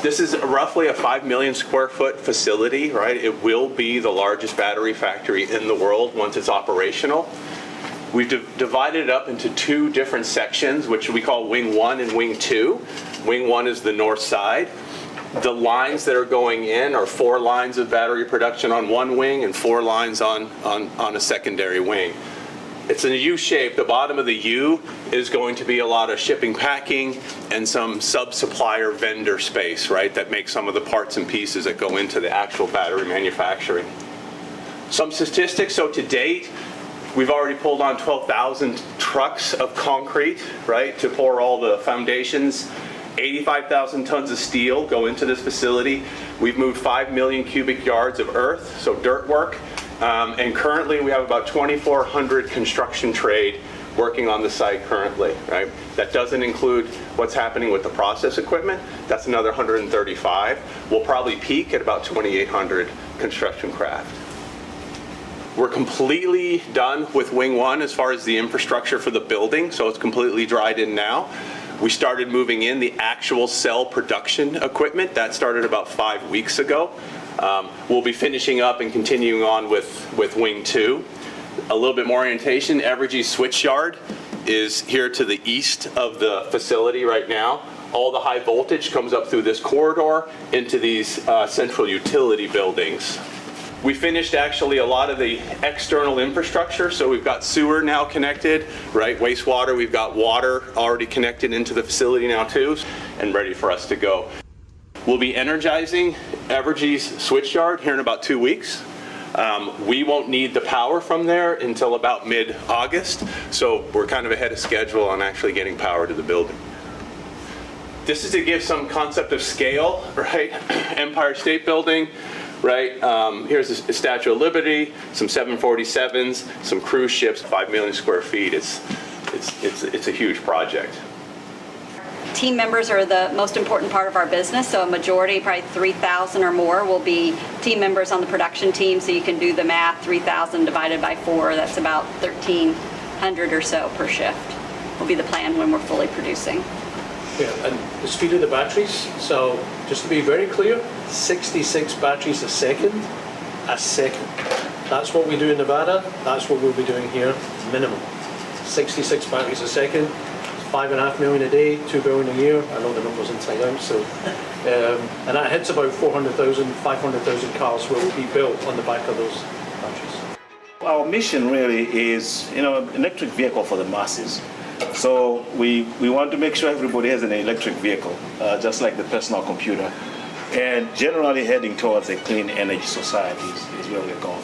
This is roughly a 5 million square foot facility, right? It will be the largest battery factory in the world once it's operational. We've divided it up into two different sections, which we call Wing 1 and Wing 2. Wing 1 is the north side. The lines that are going in are 4 lines of battery production on one wing and 4 lines on a secondary wing. It's in a U shape. The bottom of the U is going to be a lot of shipping, packing, and some sub-supplier vendor space, right, that makes some of the parts and pieces that go into the actual battery manufacturing. Some statistics, so to date, we've already pulled on 12,000 trucks of concrete, right, to pour all the foundations. 85,000 tons of steel go into this facility. We've moved 5 million cubic yards of earth, so dirt work. And currently we have about 2,400 construction trade working on the site currently, right? That doesn't include what's happening with the process equipment. That's another 135. We'll probably peak at about 2,800 construction craft. We're completely done with Wing 1 as far as the infrastructure for the building, so it's completely dried in now. We started moving in the actual cell production equipment. That started about 5 weeks ago. We'll be finishing up and continuing on with Wing 2. A little bit more orientation. Evergy's switch yard is here to the east of the facility right now. All the high voltage comes up through this corridor into these central utility buildings. We finished actually a lot of the external infrastructure, so we've got sewer now connected, right? Wastewater, we've got water already connected into the facility now too, and ready for us to go. We'll be energizing Evergy's switch yard here in about 2 weeks. We won't need the power from there until about mid-August, so we're kind of ahead of schedule on actually getting power to the building. This is to give some concept of scale, right? Empire State Building. Right, here's the Statue of Liberty, some 747s, some cruise ships, 5 million square feet. It's a huge project. Team members are the most important part of our business, so a majority, probably 3,000 or more, will be team members on the production team, so you can do the math, 3,000 divided by 4, that's about 1,300 or so per shift, will be the plan when we're fully producing. Yeah, and the speed of the batteries, so just to be very clear, 66 batteries a second. That's what we do in Nevada, that's what we'll be doing here, minimum. 66 batteries a second, 5.5 million a day, 2 billion a year. I know the numbers inside out, so. And that hits about 400,000, 500,000 cars will be built on the back of those batteries. Our mission really is, an electric vehicle for the masses. So we want to make sure everybody has an electric vehicle, just like the personal computer, and generally heading towards a clean energy society is where we're going.